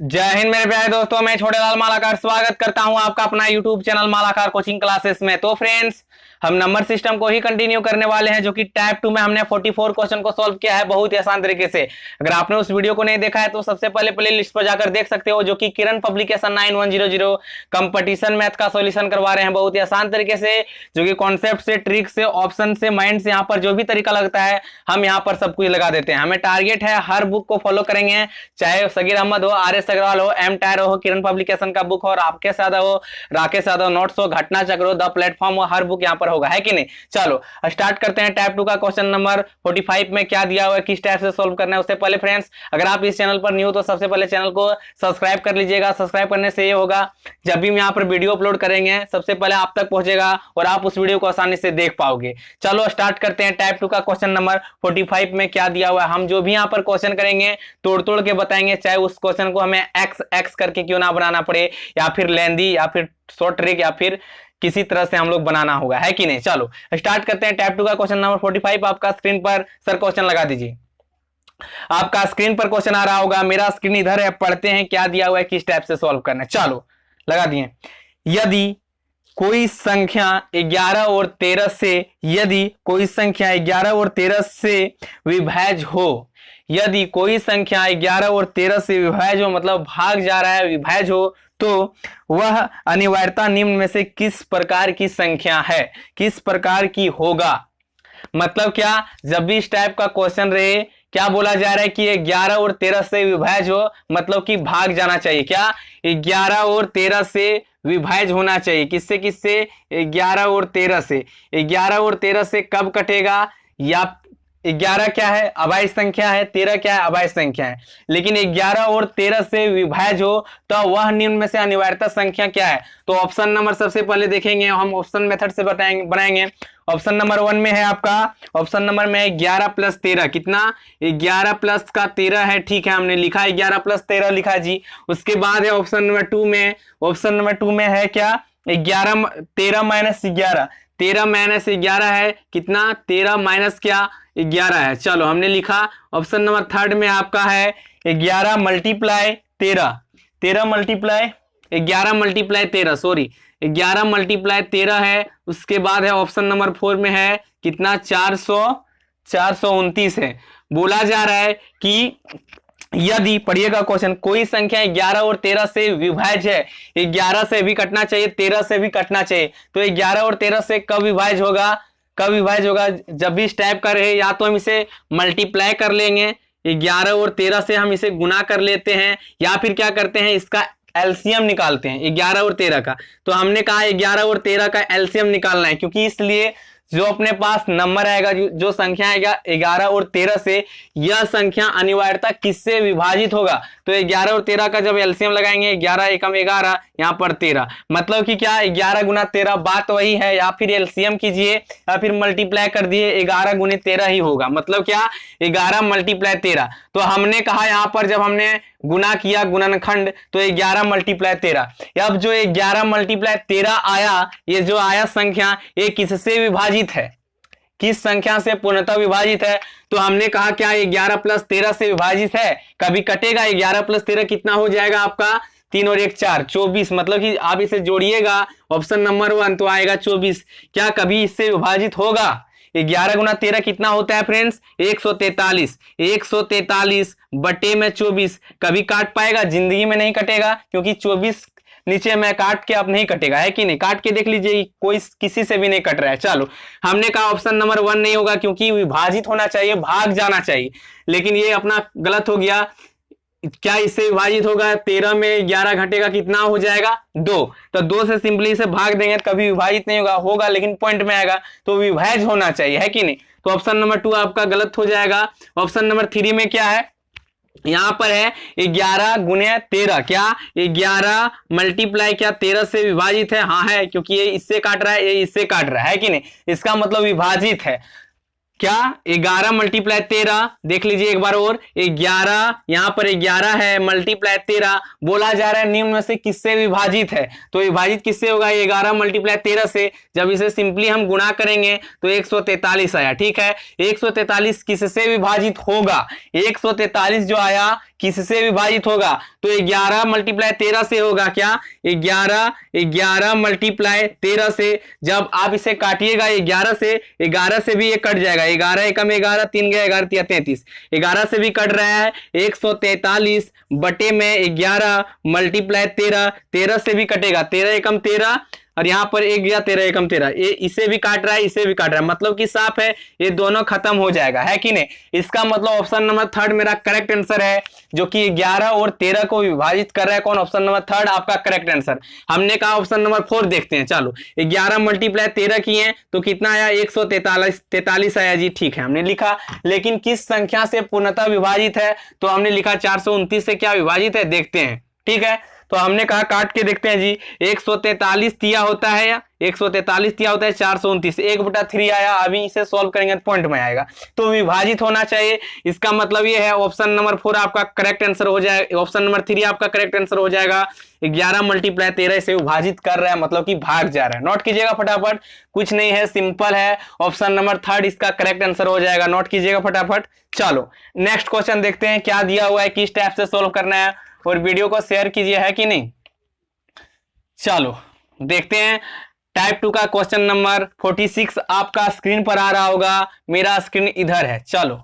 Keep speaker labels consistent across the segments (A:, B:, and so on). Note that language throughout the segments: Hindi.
A: जय हिंद मेरे प्यारे दोस्तों, मैं छोटेलाल मालाकार स्वागत करता हूं आपका अपना YouTube channel Malakar coaching classes में। तो फ्रेंड्स, हम नंबर सिस्टम को ही कंटिन्यू करने वाले हैं, जो कि टाइप 2 में हमने 44 क्वेश्चन को सॉल्व किया है बहुत ही आसान तरीके से। अगर आपने उस वीडियो को नहीं देखा है तो सबसे पहले प्ले लिस्ट पर जाकर देख सकते हो, जो कि किरण पब्लिकेशन 9100 कंपटीशन मैथ का सॉल्यूशन करवा रहे हैं बहुत ही आसान तरीके से, जो कि कॉन्सेप्ट से, ट्रिक से, ऑप्शन से, माइंड से, यहाँ पर जो भी तरीका लगता है हम यहाँ पर सब कुछ लगा देते हैं। हमें टारगेट है हर बुक को फॉलो करेंगे, चाहे सगीर अहमद हो, आर एस अग्रवाल हो, एम टायर हो, किरण पब्लिकेशन का बुक हो, राकेश यादव हो, राकेश यादव नोट्स हो, घटना चक्र हो, द प्लेटफॉर्म हो, हर बुक यहाँ पर होगा, है कि नहीं। चलो स्टार्ट करते हैं। टाइप 2 का क्वेश्चन नंबर 45 में क्या दिया हुआ है, किस टाइप से सॉल्व करना है। उससे पहले फ्रेंड्स, अगर आप इस चैनल पर न्यू तो सबसे पहले चैनल को सब्सक्राइब कर लीजिएगा। सब्सक्राइब करने से ये होगा, जब भी हम यहाँ पर वीडियो अपलोड करेंगे सबसे पहले आप तक पहुंचेगा और आप उस वीडियो को आसानी से देख पाओगे। चलो स्टार्ट करते हैं। टाइप 2 का क्वेश्चन नंबर 45 में क्या दिया हुआ है, हम जो भी यहाँ पर क्वेश्चन करेंगे तोड़ तोड़ के बताएंगे, चाहे उस क्वेश्चन को हमें एक्स एक्स करके क्यों ना बनाना पड़े, या फिर लेंदी, या फिर शॉर्ट ट्रिक, या फिर किसी तरह से हम लोग बनाना होगा, है कि नहीं। चलो स्टार्ट करते हैं। टाइप 2 का क्वेश्चन नंबर 45 आपका स्क्रीन पर, सर क्वेश्चन लगा दीजिए। आपका स्क्रीन पर क्वेश्चन आ रहा होगा, मेरा स्क्रीन इधर है, पढ़ते हैं क्या दिया हुआ है, किस टाइप से सॉल्व करना है। चलो लगा दिए। यदि कोई संख्या 11 और 13 से, यदि कोई संख्या 11 और 13 से विभाज्य हो, यदि कोई संख्या 11 और 13 से विभाज्य हो, मतलब भाग जा रहा है, विभाज्य हो, तो वह अनिवार्यता निम्न में से किस प्रकार की संख्या है, किस प्रकार की होगा। मतलब क्या, जब भी इस टाइप का क्वेश्चन रहे, क्या बोला जा रहा है कि 11 और 13 से विभाज्य हो, मतलब कि भाग जाना चाहिए। क्या 11 और 13 से विभाज्य होना चाहिए, किससे किससे, 11 और 13 से। 11 और 13 से कब कटेगा, या 11 क्या है, अभाज्य संख्या है, 13 क्या है, अभाज्य संख्या है, लेकिन 11 और 13 से विभाज्य हो तो वह निम्न में से अनिवार्यता संख्या क्या है। तो ऑप्शन नंबर सबसे पहले देखेंगे, हम ऑप्शन मेथड से बनाएंगे। ऑप्शन नंबर 1 में है आपका, ऑप्शन नंबर में है 11 प्लस 13, कितना, 11 प्लस का 13 है, ठीक है, हमने लिखा 11 प्लस 13 लिखा जी। उसके बाद है ऑप्शन नंबर 2 में, ऑप्शन नंबर 2 में है क्या, 13 माइनस 11, 13 माइनस 11 है, कितना, 13 माइनस क्या, 11 है। चलो हमने लिखा। ऑप्शन नंबर 3 में आपका है 11 multiply 13, 13 multiply 11 multiply 13, sorry 11 multiply 13 है। उसके बाद है ऑप्शन नंबर 4 में है कितना, 429 है। बोला जा रहा है कि यदि, पढ़िएगा क्वेश्चन, कोई संख्या 11 और 13 से विभाज्य है, 11 से भी कटना चाहिए, 13 से भी कटना चाहिए, तो 11 और 13 से कब विभाज्य होगा, कब विभाज्य होगा, जब भी इस टाइप का रहे, या तो हम इसे मल्टीप्लाई कर लेंगे, 11 और 13 से हम इसे गुना कर लेते हैं, या फिर क्या करते हैं, इसका एलसीएम निकालते हैं 11 और 13 का। तो हमने कहा 11 और 13 का एलसीएम निकालना है, क्योंकि इसलिए जो अपने पास नंबर आएगा, जो संख्या आएगा 11 और 13 से, यह संख्या अनिवार्यता किससे विभाजित होगा। तो 11 और 13 का जब एलसीएम लगाएंगे, 11 एकम 11, यहाँ पर 13, मतलब कि क्या, 11 गुना 13, बात वही है, या फिर एलसीएम कीजिए या फिर मल्टीप्लाई कर दिए, 11 गुने 13 ही होगा, मतलब क्या, 11 मल्टीप्लाई 13। तो हमने कहा यहाँ पर जब हमने गुना किया, गुणनखंड, तो 11 मल्टीप्लाई 13। अब जो 11 मल्टीप्लाई 13 आया, ये जो आया संख्या, ये किससे विभाजित है, किस संख्या से पूर्णतः विभाजित है। तो हमने कहा क्या, 11 प्लस 13 से विभाजित है, कभी कटेगा, 11 प्लस 13 कितना हो जाएगा आपका, 3 और 1 4, 24, मतलब कि आप इसे जोड़िएगा ऑप्शन नंबर 1 तो आएगा 24। क्या कभी इससे विभाजित होगा। 11 गुना 13 कितना होता है फ्रेंड्स, 143, 143 बटे में 24, कभी काट पाएगा, जिंदगी में नहीं कटेगा, क्योंकि 24 नीचे में काट के अब नहीं कटेगा, है कि नहीं। काट के देख लीजिए, कोई किसी से भी नहीं कट रहा है। चलो हमने कहा ऑप्शन नंबर 1 नहीं होगा, क्योंकि विभाजित होना चाहिए, भाग जाना चाहिए, लेकिन ये अपना गलत हो गया। क्या इससे विभाजित होगा, 13 में 11 घटेगा, कितना हो जाएगा, 2, तो 2 से सिंपली इसे भाग देंगे, कभी विभाजित नहीं होगा, होगा लेकिन पॉइंट में आएगा, तो विभाज्य होना चाहिए, है कि नहीं। तो ऑप्शन नंबर 2 आपका गलत हो जाएगा। ऑप्शन नंबर 3 में क्या है, यहां पर है 11 गुने 13, क्या 11 मल्टीप्लाई क्या 13 से विभाजित है, हाँ है, क्योंकि ये इससे काट रहा है, ये इससे काट रहा है कि नहीं, इसका मतलब विभाजित है। क्या 11 मल्टीप्लाई 13, देख लीजिए एक बार और, 11 यहां पर 11 है मल्टीप्लाई 13, बोला जा रहा है निम्न में से किससे विभाजित है, तो विभाजित किससे होगा, 11 मल्टीप्लाई 13 से। जब इसे सिंपली हम गुणा करेंगे तो 143 आया, ठीक है। 143 किससे विभाजित होगा, 143 जो आया किससे विभाजित होगा? तो 11 मल्टीप्लाई 13 से होगा क्या? 11 मल्टीप्लाई 13 से। जब आप इसे काटिएगा 11 से भी ये कट जाएगा। 11 एकम 11, 3 गया 11 तिया 33, 11 से भी कट रहा है। 143 बटे में 11 मल्टीप्लाई 13, 13 से भी कटेगा। 13 एकम 13 और यहाँ पर 1 गया 13 एकम 13, ये इसे भी काट रहा है, इसे भी काट रहा है, मतलब कि साफ है ये दोनों खत्म हो जाएगा, है कि नहीं? इसका मतलब ऑप्शन नंबर थर्ड मेरा करेक्ट आंसर है, जो कि 11 और 13 को विभाजित कर रहा है। कौन? ऑप्शन नंबर थर्ड आपका करेक्ट आंसर। हमने कहा ऑप्शन नंबर 4 देखते हैं। चलो 11 मल्टीप्लाई 13 किए तो कितना आया? 143 आया जी। ठीक है, हमने लिखा, लेकिन किस संख्या से पूर्णतः विभाजित है? तो हमने लिखा 429 से क्या विभाजित है, देखते हैं। ठीक है, तो हमने कहा काट के देखते हैं जी। 143 तिया होता है, या 143 तिया होता है 429, 1/3 आया। अभी इसे सॉल्व करेंगे तो पॉइंट में आएगा, तो विभाजित होना चाहिए। इसका मतलब ये है ऑप्शन नंबर 4 आपका करेक्ट आंसर हो जाएगा, ऑप्शन नंबर 3 आपका करेक्ट आंसर हो जाएगा। 11 मल्टीप्लाई 13 से विभाजित कर रहा है, मतलब कि भाग जा रहा है। नोट कीजिएगा फटाफट, कुछ नहीं है, सिंपल है। ऑप्शन नंबर 3 इसका करेक्ट आंसर हो जाएगा। नोट कीजिएगा फटाफट। चलो नेक्स्ट क्वेश्चन देखते हैं क्या दिया हुआ है, किस टाइप से सोल्व करना है, और वीडियो को शेयर कीजिए, है कि नहीं। चलो देखते हैं टाइप 2 का क्वेश्चन नंबर 46 आपका स्क्रीन पर आ रहा होगा। मेरा स्क्रीन इधर है। चलो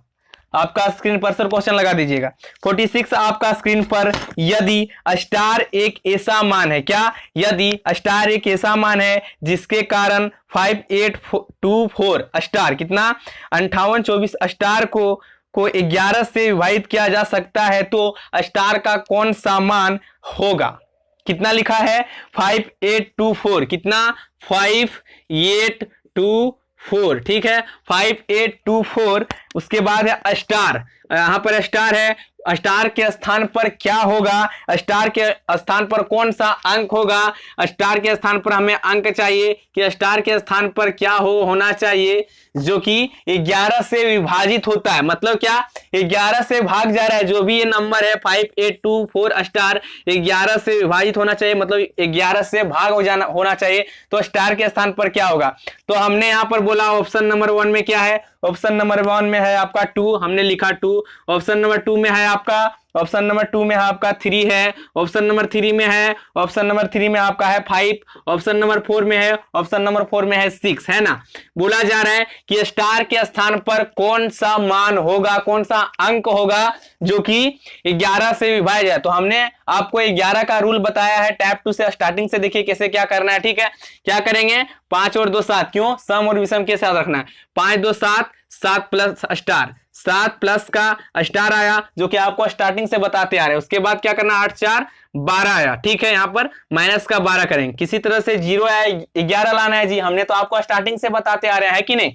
A: आपका स्क्रीन पर सर क्वेश्चन लगा दीजिएगा। 46 आपका स्क्रीन पर, यदि स्टार एक ऐसा मान है, क्या? यदि स्टार एक ऐसा मान है जिसके कारण 5824 स्टार, कितना? 5824 स्टार को 11 से विभाजित किया जा सकता है, तो स्टार का कौन सा मान होगा? कितना लिखा है? 5824, कितना? 5824, ठीक है, 5824। उसके बाद है स्टार, यहां पर स्टार है, स्टार के स्थान पर क्या होगा? स्टार के स्थान पर कौन सा अंक होगा? स्टार के स्थान पर हमें अंक चाहिए कि स्टार के स्थान पर क्या होना चाहिए, जो कि 11 से विभाजित होता है। मतलब क्या? 11 से भाग जा रहा है, जो भी ये नंबर है 5824 स्टार 11 से विभाजित होना चाहिए, मतलब 11 से भाग होना चाहिए। तो स्टार के स्थान पर क्या होगा? तो हमने यहां पर बोला ऑप्शन नंबर 1 में क्या है? ऑप्शन नंबर 1 में है आपका 2, हमने लिखा 2। ऑप्शन नंबर 2 में है आपका, ऑप्शन नंबर 2 में है आपका 3 है, ऑप्शन नंबर 3 में है, ऑप्शन नंबर 3 में आपका है 5, ऑप्शन नंबर 4 में है, ऑप्शन नंबर 4 में है 6, है ना। बोला जा रहा है कि स्टार के स्थान पर कौन सा मान होगा, कौन सा अंक होगा जो कि 11 से विभाजित है। तो हमने आपको 11 का रूल बताया है टाइप 2 से। स्टार्टिंग से देखिए कैसे क्या करना है। ठीक है, क्या करेंगे? 5 और 2 7, क्यों? सम और विषम के साथ रखना है। 5 2 7, 7 प्लस स्टार, 7 प्लस का स्टार आया, जो कि आपको स्टार्टिंग से बताते आ रहे हैं। उसके बाद क्या करना? 8 4 12 आया। ठीक है, यहाँ पर माइनस का 12 करेंगे। किसी तरह से 0 आया, 11 लाना है जी, हमने तो आपको स्टार्टिंग से बताते आ रहे हैं, है कि नहीं।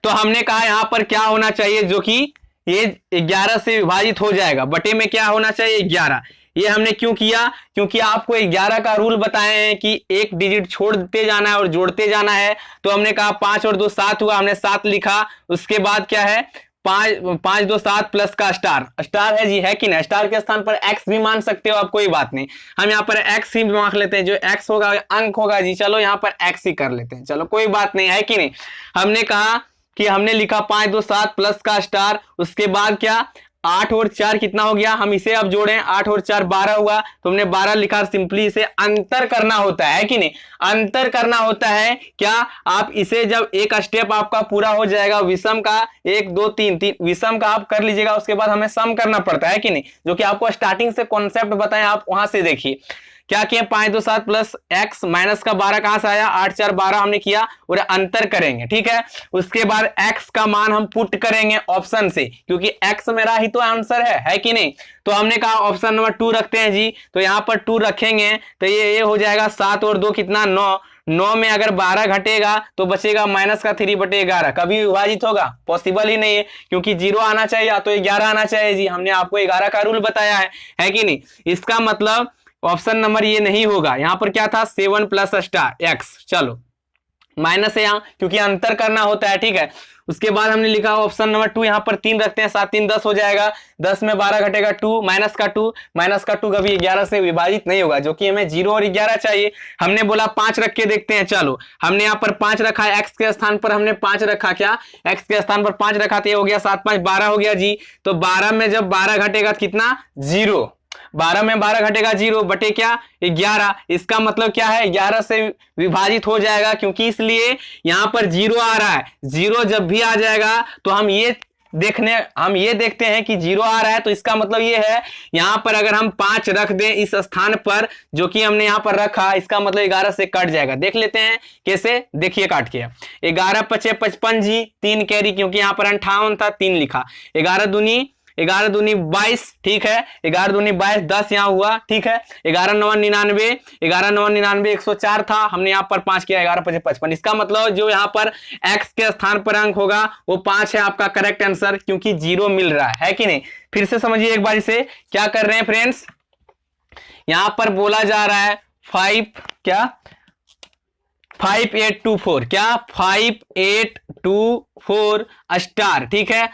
A: तो हमने कहा यहाँ पर क्या होना चाहिए, जो कि ये 11 से विभाजित हो जाएगा। बटे में क्या होना चाहिए? 11। ये हमने क्यों किया? क्योंकि आपको 11 का रूल बताए हैं कि एक डिजिट छोड़ते जाना है और जोड़ते जाना है। तो हमने कहा 5 और 2 7 हुआ, हमने 7 लिखा। उसके बाद क्या है? 5 2 7 प्लस का स्टार, स्टार है जी, है कि नहीं। स्टार के स्थान पर एक्स भी मान सकते हो आप, कोई बात नहीं। हम यहाँ पर एक्स ही मान लेते हैं, जो एक्स होगा अंक होगा जी। चलो यहाँ पर एक्स ही कर लेते हैं, चलो कोई बात नहीं, है कि नहीं। हमने कहा कि हमने लिखा 5 2 7 प्लस का स्टार। उसके बाद क्या? 8 और 4 कितना हो गया? हम इसे अब जोड़ें, 8 और 4 12 हुआ, तो हमने 12 लिखा। सिंपली इसे अंतर करना होता है कि नहीं? अंतर करना होता है क्या? आप इसे जब एक स्टेप आपका पूरा हो जाएगा विषम का, 1 2 3 विषम का आप कर लीजिएगा, उसके बाद हमें सम करना पड़ता है कि नहीं, जो कि आपको स्टार्टिंग से कॉन्सेप्ट बताएं, आप वहां से देखिए क्या किया। 5 2 7 प्लस एक्स माइनस का 12 कहां से आया? 8 4 12 हमने किया, और अंतर करेंगे। ठीक है, उसके बाद एक्स का मान हम पुट करेंगे ऑप्शन से, क्योंकि एक्स मेरा ही तो आंसर है कि नहीं। तो हमने कहा ऑप्शन नंबर 2 रखते हैं जी। तो यहां पर 2 रखेंगे तो ये हो जाएगा 7 और 2 कितना? 9। 9 में अगर 12 घटेगा तो बचेगा माइनस का 3/11। कभी विभाजित होगा? पॉसिबल ही नहीं है, क्योंकि 0 आना चाहिए या तो 11 आना चाहिए जी। हमने आपको 11 का रूल बताया है कि नहीं। इसका मतलब ऑप्शन नंबर ये नहीं होगा। यहां पर क्या था? 7 प्लस स्टार एक्स। चलो माइनस है यहाँ क्योंकि अंतर करना होता है, ठीक है। उसके बाद हमने लिखा ऑप्शन नंबर 2, यहाँ पर 3 रखते हैं, 7 3 10 हो जाएगा, 10 में 12 घटेगा 2, माइनस का 2 कभी 11 से विभाजित नहीं होगा, जो कि हमें 0 और 11 चाहिए। हमने बोला 5 रख के देखते हैं, चलो हमने यहाँ पर 5 रखा है, एक्स के स्थान पर हमने 5 रखा, क्या एक्स के स्थान पर 5 रखा, तो ये हो गया 7 5 12 हो गया जी। तो 12 में जब 12 घटेगा तो कितना 0, 12 में 12 घटेगा 0 बटे क्या 11, इसका मतलब क्या है 11 से विभाजित हो जाएगा, क्योंकि इसलिए यहां पर 0 आ रहा है। 0 जब भी आ जाएगा तो हम ये देखते हैं कि 0 आ रहा है, तो इसका मतलब ये है यहां पर अगर हम 5 रख दें इस स्थान पर जो कि हमने यहां पर रखा, इसका मतलब 11 से कट जाएगा। देख लेते हैं कैसे, देखिए काट के 11 5 55 जी, 3 कैरी क्योंकि यहां पर 58 था, 3 लिखा, 11 दूनी 22, ठीक है, 11 दूनी 22, 10 यहाँ हुआ, ठीक है, 11 9 99, 104 था, हमने यहाँ पर 5 किया, 11 5 55। इसका मतलब जो यहाँ पर x के स्थान पर अंक होगा वो 5 है आपका करेक्ट आंसर, क्योंकि 0 मिल रहा है कि नहीं। फिर से समझिए एक बार इसे, क्या कर रहे हैं फ्रेंड्स, यहां पर बोला जा रहा है 5824, क्या 5824 स्टार, ठीक है,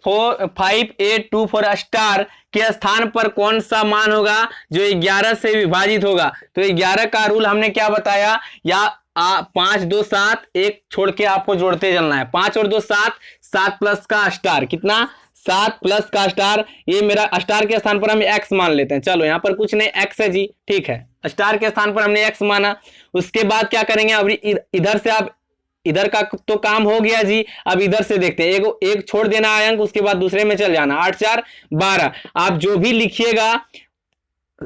A: 5824 स्टार के स्थान पर कौन सा मान होगा जो 11 से विभाजित होगा। तो 11 का रूल हमने क्या बताया, या 5 2 7 1 छोड़ के आपको जोड़ते चलना है, 5 और 2 7, 7 प्लस का स्टार, कितना 7 प्लस का स्टार, ये मेरा स्टार के स्थान पर हम x मान लेते हैं, चलो यहाँ पर कुछ नहीं x है जी, ठीक है, स्टार के स्थान पर हमने x माना। उसके बाद क्या करेंगे, अब इधर से आप इधर का तो काम हो गया जी, अब इधर से देखते हैं, एक छोड़ देना है अंक, उसके बाद दूसरे में चल जाना, 8 4 12। आप जो भी लिखिएगा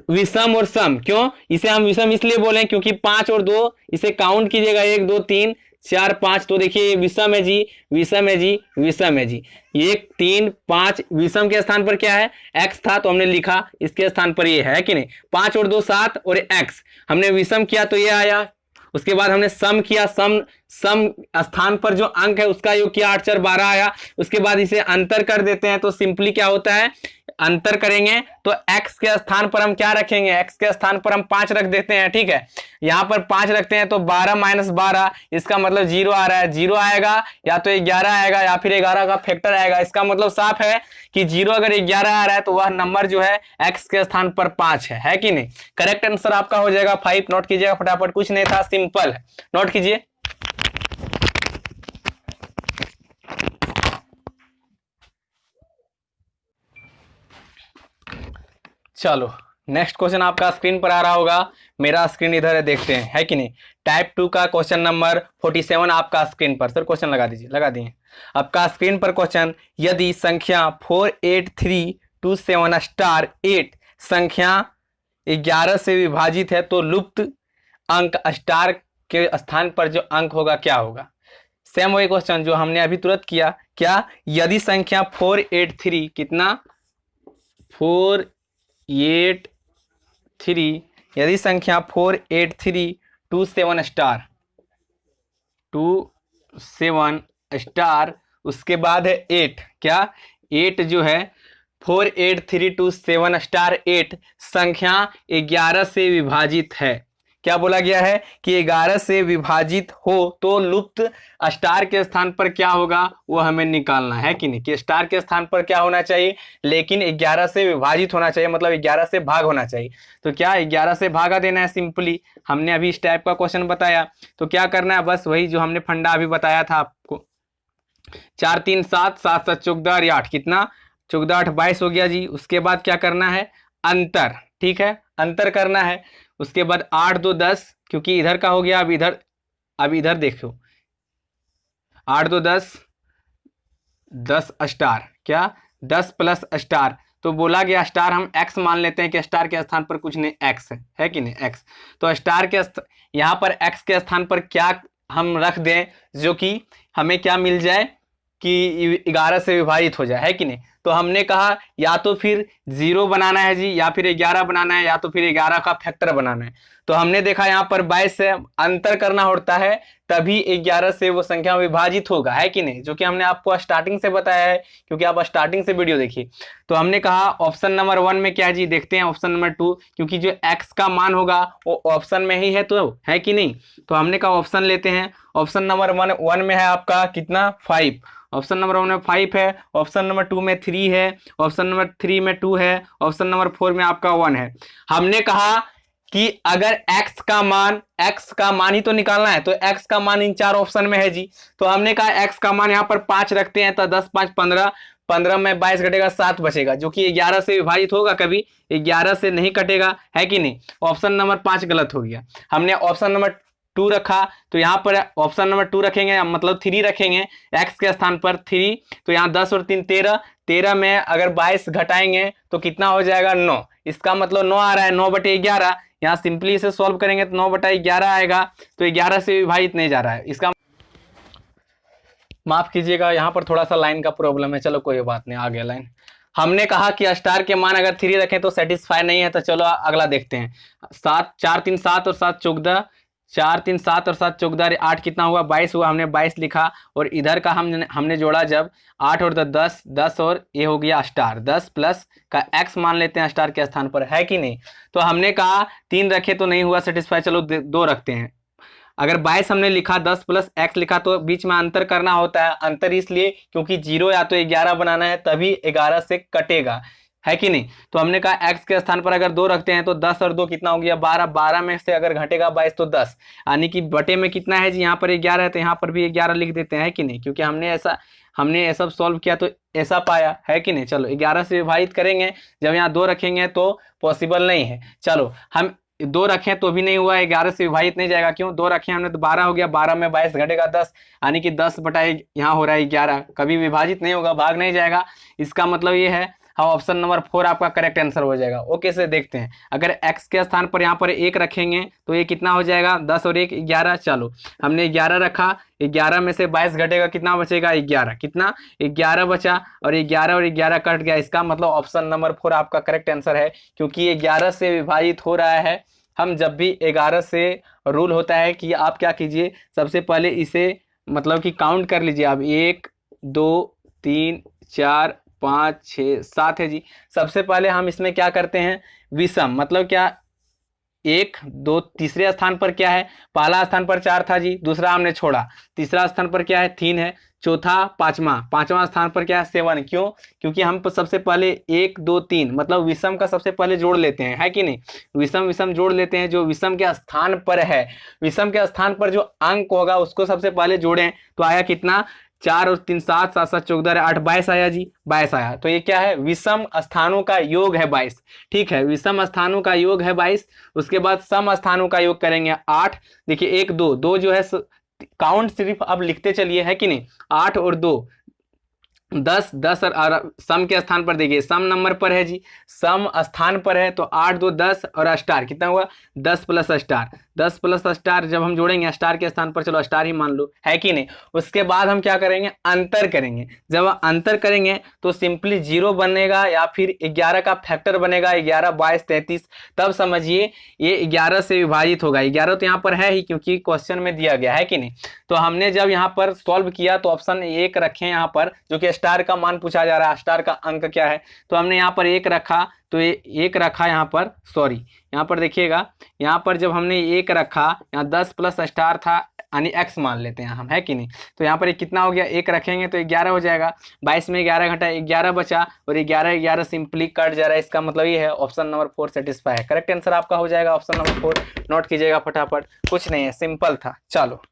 A: विषम और सम, क्यों इसे हम विषम इसलिए बोले क्योंकि 5 और 2 इसे काउंट कीजिएगा, 1 2 3 4 5, तो देखिए विषम है जी, विषम है जी, विषम है जी, 1 3 5, विषम के स्थान पर क्या है x था तो हमने लिखा, इसके स्थान पर ये है कि नहीं, 5 और 2 7 और x हमने विषम किया तो ये आया। उसके बाद हमने सम किया, सम स्थान पर जो अंक है उसका योग किया, 8 4 12 आया। उसके बाद इसे अंतर कर देते हैं, तो सिंपली क्या होता है, अंतर करेंगे तो x के स्थान पर हम क्या रखेंगे, x के स्थान पर हम 5 रख देते हैं, ठीक है, यहां पर 5 रखते हैं तो 12 माइनस 12, इसका मतलब 0 आ रहा है, 0 आएगा या तो 11 आएगा या फिर 11 का फैक्टर आएगा। इसका मतलब साफ है कि 0 अगर 11 आ रहा है तो वह नंबर जो है x के स्थान पर 5 है कि नहीं। करेक्ट आंसर आपका हो जाएगा 5, नोट कीजिएगा फटाफट, कुछ नहीं था, सिंपल है, नोट कीजिए। चलो नेक्स्ट क्वेश्चन आपका स्क्रीन पर आ रहा होगा, मेरा स्क्रीन इधर है, देखते हैं है कि नहीं। टाइप 2 का क्वेश्चन नंबर 47 आपका स्क्रीन पर, सर क्वेश्चन लगा दीजिए, लगा दिए आपका स्क्रीन पर क्वेश्चन, यदि संख्या 48327 स्टार 8 संख्या 11 से विभाजित है तो लुप्त अंक स्टार के स्थान पर जो अंक होगा क्या होगा। सेम वही क्वेश्चन जो हमने अभी तुरंत किया, क्या यदि संख्या 483 कितना 483, यदि संख्या 48327 स्टार 27 स्टार, उसके बाद है 8, क्या 8 जो है 48327 स्टार 8 संख्या 11 से विभाजित है, क्या बोला गया है कि 11 से विभाजित हो तो लुप्त स्टार के स्थान पर क्या होगा वो हमें निकालना है कि नहीं, कि स्टार के स्थान पर क्या होना चाहिए, लेकिन 11 से विभाजित होना चाहिए, मतलब 11 से भाग होना चाहिए। तो क्या 11 से भागा देना है, सिंपली हमने अभी इस टाइप का क्वेश्चन बताया, तो क्या करना है, बस वही जो हमने फंडा अभी बताया था आपको, 4 3 7 7 7 14 और 8, कितना 14 8 22 हो गया जी। उसके बाद क्या करना है, अंतर, ठीक है, अंतर करना है। उसके बाद 8 2 10, क्योंकि इधर का हो गया, अब इधर देखो, 8 2 10 10 स्टार, क्या 10 प्लस स्टार, तो बोला गया स्टार हम x मान लेते हैं कि स्टार के स्थान पर कुछ नहीं x है कि नहीं x, तो स्टार के यहाँ पर x के स्थान पर क्या हम रख दें जो कि हमें क्या मिल जाए कि 11 से विभाजित हो जाए, है कि नहीं। तो हमने कहा या तो फिर 0 बनाना है जी, या फिर 11 बनाना है, या तो फिर 11 का फैक्टर बनाना है। तो हमने देखा यहाँ पर 22 से अंतर करना होता है, तभी 11 से वो संख्या विभाजित होगा, है कि नहीं, जो कि हमने आपको स्टार्टिंग से बताया है, क्योंकि आप स्टार्टिंग से वीडियो देखिए। तो हमने कहा ऑप्शन नंबर 1 में क्या है जी, देखते हैं ऑप्शन नंबर 2, क्योंकि जो x का मान होगा वो ऑप्शन में ही है, तो है कि नहीं। तो हमने कहा ऑप्शन लेते हैं। ऑप्शन नंबर 1 में है आपका कितना 5, ऑप्शन नंबर 1 में 5 है, ऑप्शन नंबर 2 में 3 है, ऑप्शन नंबर 3 में 2 है, ऑप्शन नंबर 4 में आपका 1 है। हमने कहा कि अगर x का मान ही तो निकालना है, तो x का मान इन 4 ऑप्शन में है जी। तो हमने कहा x का मान यहाँ पर 5 रखते हैं, तो 10 5 15, 15 में 22 घटेगा 7 बचेगा, जो कि 11 से विभाजित होगा, कभी 11 से नहीं कटेगा, है कि नहीं। ऑप्शन नंबर 5 गलत हो गया। हमने ऑप्शन नंबर 2 रखा, तो यहाँ पर ऑप्शन नंबर 2 रखेंगे, मतलब 3 रखेंगे x के स्थान पर 3, तो यहाँ 10 और 3 13, 13 में अगर 22 घटाएंगे तो कितना हो जाएगा 9, इसका मतलब 9 आ रहा है, 9/11। यहाँ सिंपली इसे सॉल्व करेंगे तो 9/11 आएगा, तो 11 से विभाजित नहीं जा रहा है, इसका माफ कीजिएगा, यहाँ पर थोड़ा सा लाइन का प्रॉब्लम है, चलो कोई बात नहीं, आ गया लाइन। हमने कहा कि स्टार के मान अगर 3 रखें तो सेटिस्फाई नहीं है, तो चलो अगला देखते हैं। 7 4 3 7 और 7 14, 4 3 7 और 7 14, 8 कितना हुआ 22 हुआ, हमने 22 लिखा, और इधर का हमने जोड़ा जब 8 और 10 10, और ये हो गया स्टार 10 प्लस का x मान लेते हैं स्टार के स्थान पर, है कि नहीं। तो हमने कहा 3 रखे तो नहीं हुआ सेटिस्फाई, चलो 2 रखते हैं। अगर 22 हमने लिखा, 10 प्लस x लिखा, तो बीच में अंतर करना होता है। अंतर इसलिए क्योंकि 0 या तो 11 बनाना है, तभी 11 से कटेगा, है कि नहीं। तो हमने कहा x के स्थान पर अगर 2 रखते हैं तो 10 और 2 कितना हो गया 12, 12 में से अगर घटेगा 22 तो 10, यानी कि बटे में कितना है जी, यहाँ पर 11 है, तो यहाँ पर भी 11 लिख देते हैं, है कि नहीं, क्योंकि हमने ये सब सॉल्व किया तो ऐसा पाया, है कि नहीं। चलो 11 से विभाजित करेंगे, जब यहाँ 2 रखेंगे तो पॉसिबल नहीं है। चलो हम 2 रखें तो भी नहीं हुआ, 11 से विभाजित नहीं जाएगा, क्यों 2 रखे हमने तो 12 हो गया, 12 में 22 घटेगा 10, यानी कि 10 बटा यहाँ हो रहा है 11, कभी विभाजित नहीं होगा, भाग नहीं जाएगा। इसका मतलब ये है हाँ, ऑप्शन नंबर 4 आपका करेक्ट आंसर हो जाएगा। ओके से देखते हैं, अगर x के स्थान पर यहाँ पर 1 रखेंगे तो ये कितना हो जाएगा 10 और 1 11। चलो हमने 11 रखा, 11 में से 22 घटेगा, कितना बचेगा 11, कितना 11 बचा, और 11 और 11 कट गया, इसका मतलब ऑप्शन नंबर 4 आपका करेक्ट आंसर है, क्योंकि 11 से विभाजित हो रहा है। हम जब भी 11 से रूल होता है कि आप क्या कीजिए, सबसे पहले इसे मतलब कि काउंट कर लीजिए आप, 1 2 3 4 5 6 7 है जी। सबसे पहले हम इसमें क्या करते हैं, विषम, मतलब क्या 1 2, तीसरे स्थान पर क्या है, पहला स्थान पर 4 था जी, दूसरा हमने छोड़ा, तीसरा स्थान पर क्या है 3 है, चौथा पांचवा स्थान पर क्या है 7, क्यों, क्योंकि हम सबसे पहले 1 2 3 मतलब विषम का सबसे पहले जोड़ लेते हैं, है कि नहीं, विषम जोड़ लेते हैं, जो विषम के स्थान पर है, विषम के स्थान पर जो अंक होगा उसको सबसे पहले जोड़ें, तो आया कितना 4 और 3 7, 7 7 14 8 22 आया जी, 22 आया। तो ये क्या है, विषम स्थानों का योग है 22, ठीक है, विषम स्थानों का योग है 22। उसके बाद सम स्थानों का योग करेंगे 8, देखिए 1 2 2 जो है काउंट सिर्फ अब लिखते चलिए, है कि नहीं, 8 और 2 10 10, और सम के स्थान पर देखिए सम नंबर पर है जी, सम स्थान पर है, तो 8 2 10 और स्टार कितना हुआ 10 प्लस स्टार, 10 प्लस स्टार जब हम जोड़ेंगे स्टार के स्थान पर, चलो स्टार ही मान लो, है कि नहीं। उसके बाद हम क्या करेंगे, अंतर करेंगे, जब अंतर करेंगे तो सिंपली 0 बनेगा या फिर 11 का फैक्टर बनेगा, 11 22 33, तब समझिए ये 11 से विभाजित होगा। 11 तो यहाँ पर है ही, क्योंकि क्वेश्चन में दिया गया, है कि नहीं। तो हमने जब यहाँ पर सॉल्व किया तो ऑप्शन 1 रखें यहाँ पर, जो कि स्टार का मान पूछा जा रहा है, स्टार का अंक क्या है, तो हमने यहाँ पर 1 रखा, तो ये 1 रखा यहाँ पर, सॉरी यहाँ पर देखिएगा, यहाँ पर जब हमने 1 रखा, यहाँ 10 प्लस स्टार था, यानी x मान लेते हैं हम, है कि नहीं। तो यहाँ पर कितना हो गया, 1 रखेंगे तो 11 हो जाएगा, 22 में 11 घटा 11 बचा, और 11 11 सिंपली कट जा रहा है। इसका मतलब ये है ऑप्शन नंबर 4 सेटिस्फाई है। करेक्ट आंसर आपका हो जाएगा ऑप्शन नंबर 4। नोट कीजिएगा फटाफट, कुछ नहीं है, सिंपल था। चलो